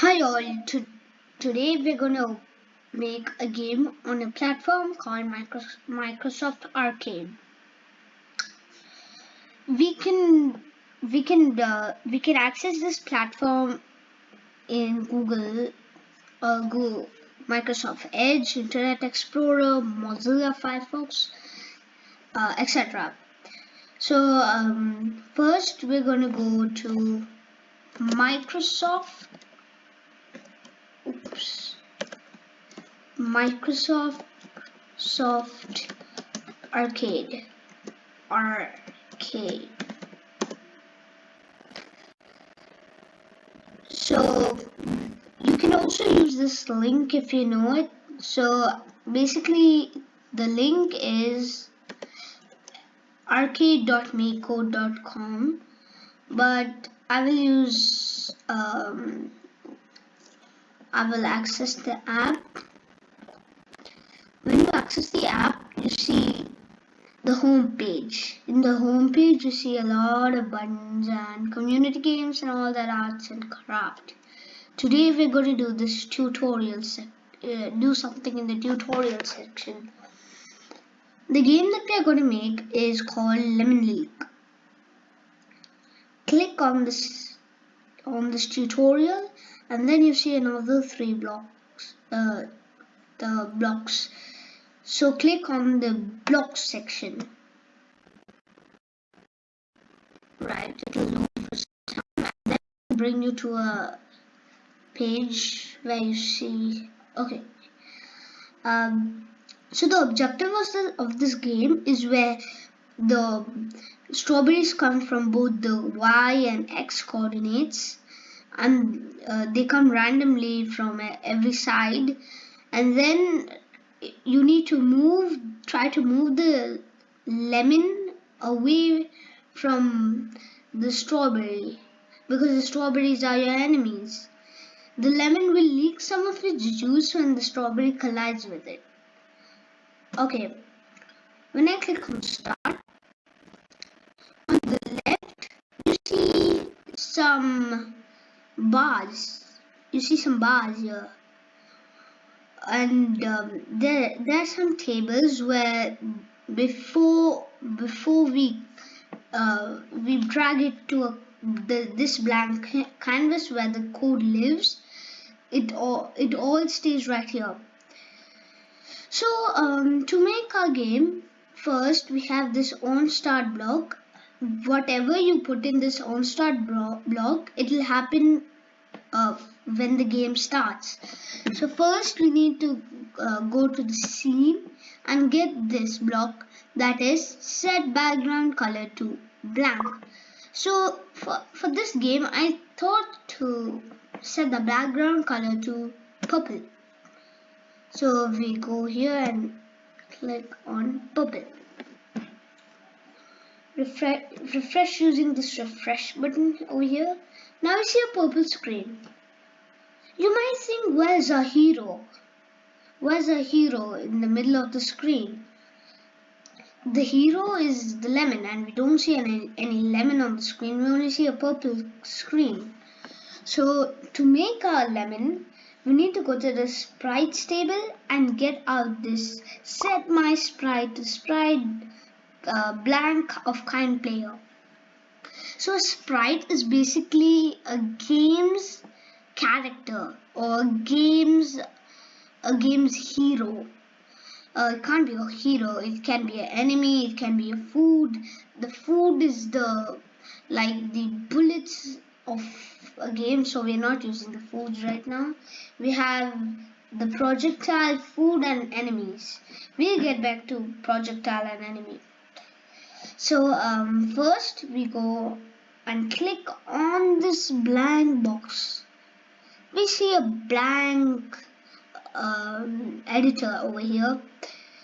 Hi all, today we're gonna make a game on a platform called Microsoft Arcade. We can we can access this platform in Google, Microsoft Edge, Internet Explorer, Mozilla Firefox, etc. So first we're gonna go to Microsoft. Microsoft Arcade. So you can also use this link if you know it. So basically the link is arcade.makecode.com, but I will access the app. When you access the app, you see the home page. In the home page, you see a lot of buttons and community games and all that arts and craft. Today we're going to do this tutorial do something in the tutorial section. The game that we are going to make is called Lemon League. Click on this tutorial, and then you see another three blocks. The blocks. So click on the blocks section. Right, it will load for some time, and then bring you to a page where you see. Okay. So the objective of this game is where the strawberries come from both the y and x coordinates, and they come randomly from every side, and then you need to try to move the lemon away from the strawberry, because the strawberries are your enemies. The lemon will leak some of its juice when the strawberry collides with it. Okay, when I click on start, on the left you see some bars. You see some bars here, and there are some tables where before we drag it to this blank canvas where the code lives, it all stays right here. So to make our game, first we have this on start block. Whatever you put in this on start block, it will happen when the game starts. So first we need to go to the scene and get this block, that is set background color to blank. So for this game I thought to set the background color to purple. So we go here and click on purple. Refresh using this refresh button over here. Now we see a purple screen. You might think, where's our hero? Where's our hero in the middle of the screen? The hero is the lemon, and we don't see any lemon on the screen. We only see a purple screen. So to make our lemon, we need to go to the sprites table and get out this set my sprite to sprite blank of kind player. So a sprite is basically a game's character or a game's hero. It can't be a hero, it can be an enemy, it can be a food. The food is the bullets of a game, so we're not using the foods right now. We have the projectile, food and enemies. We'll get back to projectile and enemy. So first we go and click on this blank box. We see a blank editor over here.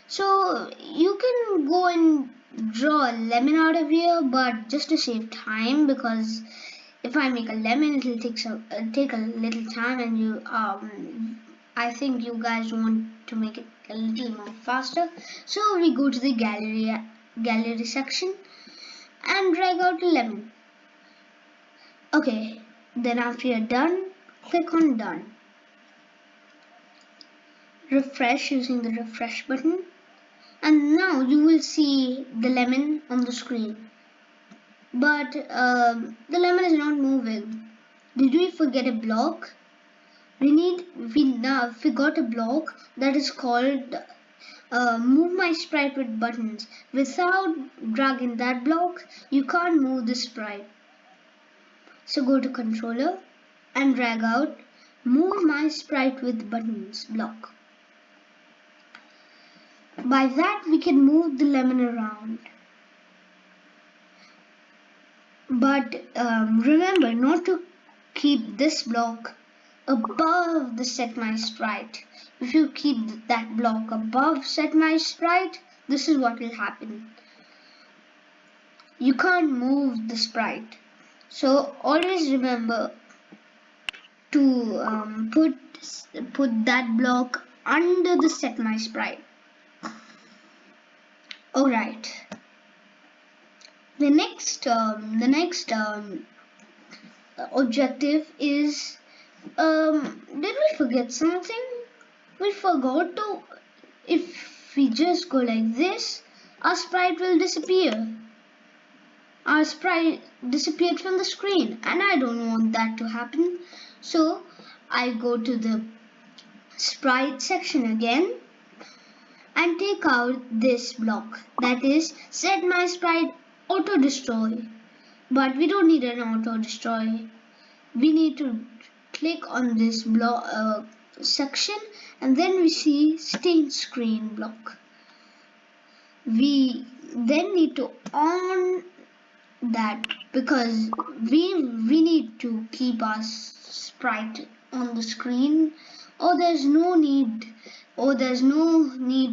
So you can go and draw a lemon out of here, but just to save time, because if I make a lemon, it will take a little time, and I think you guys want to make it a little more faster. So we go to the gallery section and drag out a lemon. Okay, then after you're done, Click on done. Refresh using the refresh button, and now you will see the lemon on the screen, but the lemon is not moving. Did we forget a block? We now forgot a block that is called move my sprite with buttons. Without dragging that block, you can't move the sprite. So go to controller and drag out move my sprite with buttons block. By that we can move the lemon around. But remember not to keep this block above the set my sprite. If you keep that block above set my sprite, this is what will happen. You can't move the sprite. So always remember to put that block under the set my sprite. Alright. The next objective is did we forget something? We forgot to, if we just go like this, our sprite will disappear. Our sprite disappeared from the screen, and I don't want that to happen. So I go to the sprite section again and take out this block, that is set my sprite auto destroy. But we don't need an auto destroy. We need to click on this block section, and then we see stain screen block. We then need to on that because we need to keep our sprite on the screen, or there's no need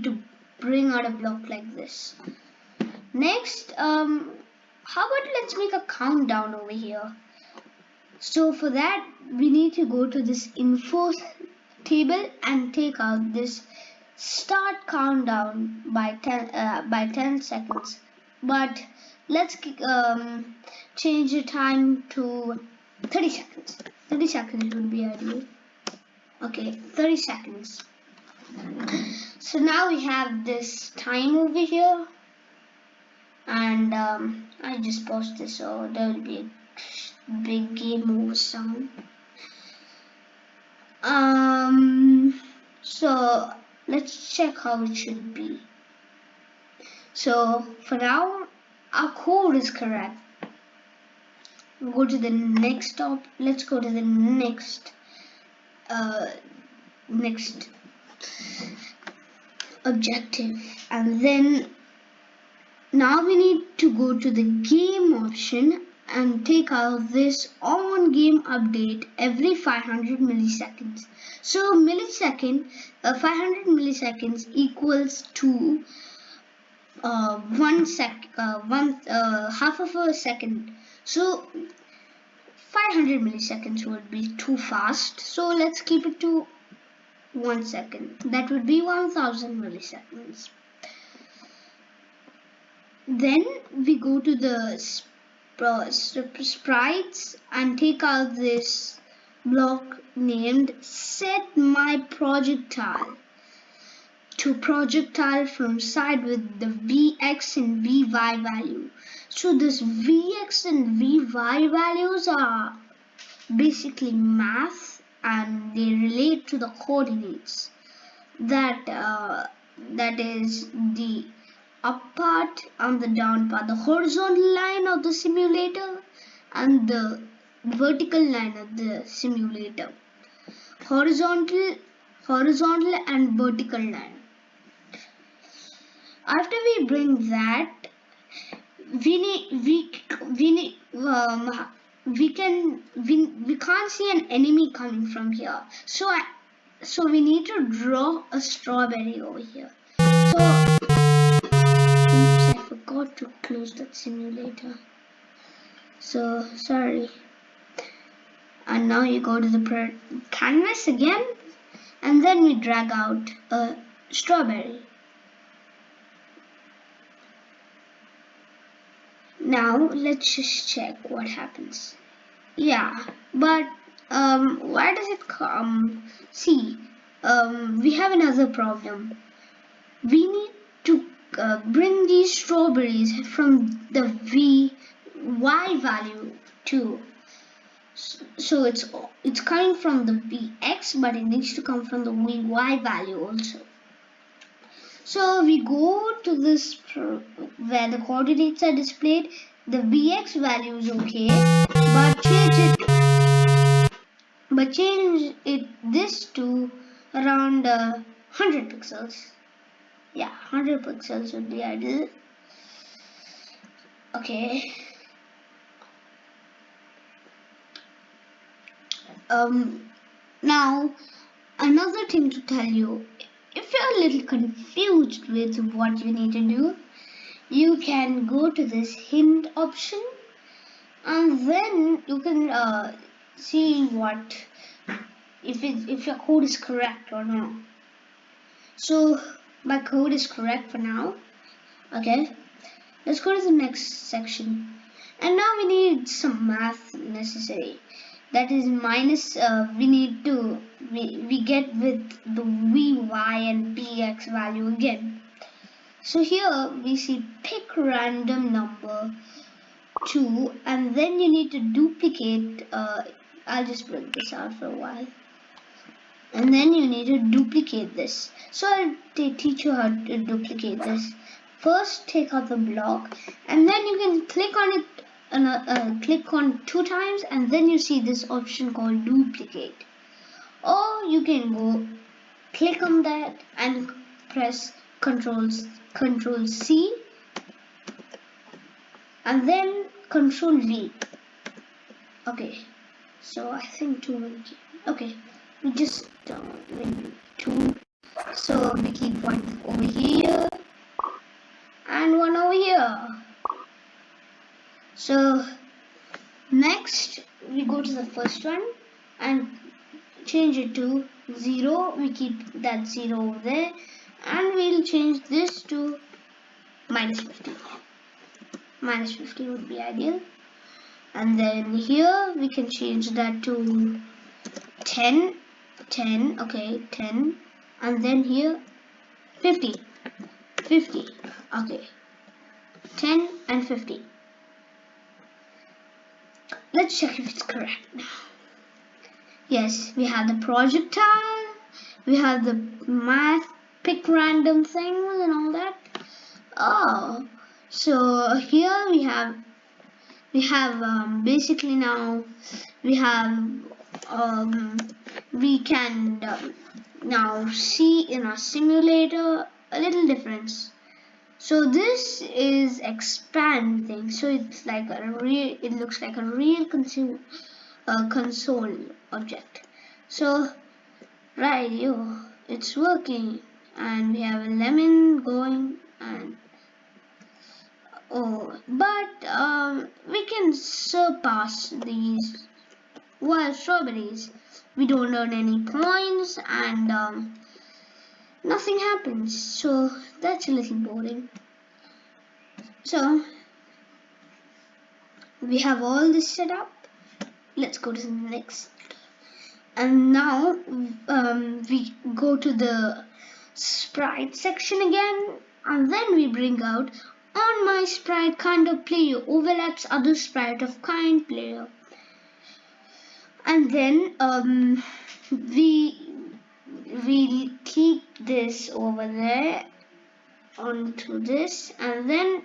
to bring out a block like this. Next, how about let's make a countdown over here. So for that we need to go to this info table and take out this start countdown by 10 seconds. But let's change the time to 30 seconds. 30 seconds would be ideal. Okay, 30 seconds. So now we have this time over here, and I just paused this, so there will be a big game over sound. So let's check how it should be. So for now our code is correct. Go to the next stop. Let's go to the next objective, and then now we need to go to the game option and take out this on game update every 500 milliseconds. So 500 milliseconds equals to half of a second. So 500 milliseconds would be too fast. So let's keep it to 1 second. That would be 1000 milliseconds. Then we go to the sprites and take out this block named set my projectile to projectile from side with the Vx and Vy value. So this Vx and Vy values are basically math, and they relate to the coordinates. That is the up part and the down part, the horizontal line of the simulator and the vertical line of the simulator. Horizontal and vertical line. After we bring that, we can't see an enemy coming from here. So we need to draw a strawberry over here. So oops, I forgot to close that simulator. So sorry. And now you go to the canvas again, and then we drag out a strawberry. Now let's just check what happens. Yeah, but Why does it come? See, we have another problem. We need to bring these strawberries from the y value too. So it's coming from the vx, but it needs to come from the vy value also. So we go to this where the coordinates are displayed. The vx value is okay, but change it this to around 100 pixels. Yeah, 100 pixels would be ideal. Okay. Now another thing to tell you, if you're a little confused with what you need to do, you can go to this hint option, and then you can see what if your code is correct or not. So my code is correct for now. Okay, let's go to the next section. And now we need some math necessary. That is minus, we get with the vy and px value again. So here we see pick random number 2, and then you need to duplicate, I'll just bring this out for a while. And then you need to duplicate this. So I'll teach you how to duplicate this. First take out the block, and then you can click on it click on 2 times, and then you see this option called duplicate. Or you can go click on that and press Control C and then Control V. Okay, so I think 2 will keep. Okay, we just maybe 2. So we keep one over here and one over here. So next we go to the first one and change it to 0. We keep that 0 over there, and we'll change this to minus 50. Minus 50 would be ideal. And then here we can change that to 10. Okay, 10. And then here 50. Okay, 10 and 50. Let's check if it's correct now. Yes, we have the projectile, we have the math, pick random things and all that. Oh, so here we have basically now we can now see in our simulator a little difference. So this is expand thing. So it's like it looks like a real console object. So right, it's working, and we have a lemon going, and but we can surpass these wild strawberries. We don't earn any points, and nothing happens. So that's a little boring. So we have all this set up. Let's go to the next. And now we go to the sprite section again, and then we bring out on my sprite kind of player overlaps other sprite of kind player, and then we keep this over there onto this, and then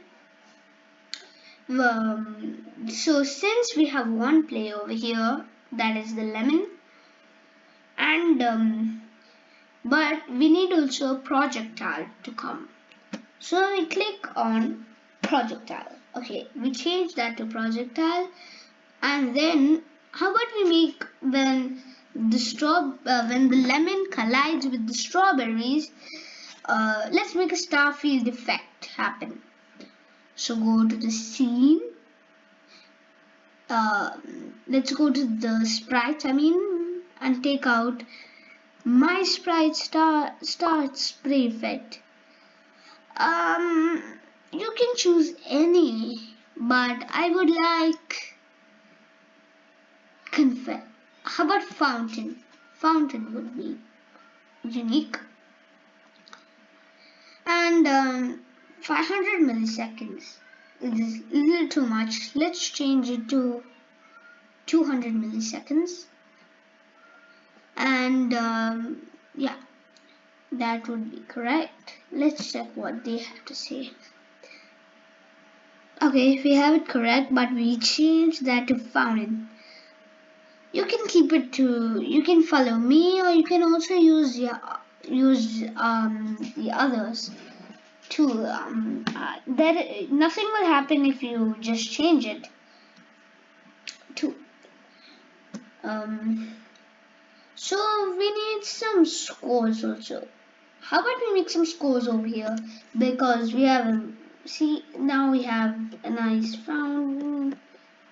so since we have one player over here, that is the lemon, and but we need also a projectile to come. So we click on projectile. Okay, we change that to projectile, and then how about we make when the lemon collides with the strawberries, let's make a star field effect happen. So go to the scene. Let's go to the sprites, and take out my sprite start spray effect. You can choose any, but I would like how about fountain? Fountain would be unique. And 500 milliseconds is a little too much. Let's change it to 200 milliseconds. And yeah, that would be correct. Let's check what they have to say. Okay, we have it correct, but we changed that to fountain. You can keep it to, you can follow me, or you can also use the others too. Nothing will happen if you just change it to. So we need some scores also. How about we make some scores over here, because we have see, now we have a nice fountain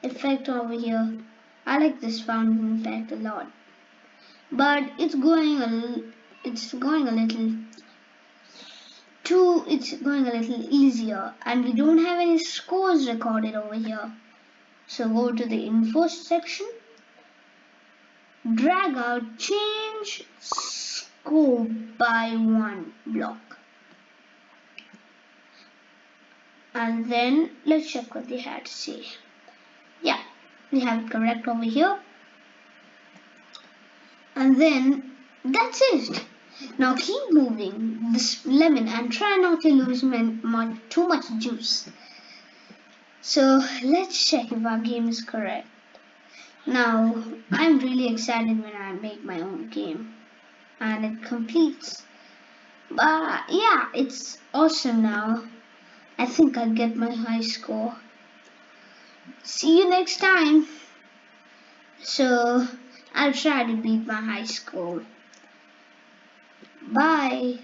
effect over here. I like this fountain effect a lot, but it's going a little easier, and we don't have any scores recorded over here. So go to the info section, drag out change score by 1 block, and then let's check what they had to say. Yeah, we have it correct over here. And then that's it. Now keep moving this lemon and try not to lose too much juice. So let's check if our game is correct. Now I'm really excited when I make my own game and it completes. But yeah, it's awesome now. I think I'll get my high score. See you next time. So I'll try to beat my high score. Bye.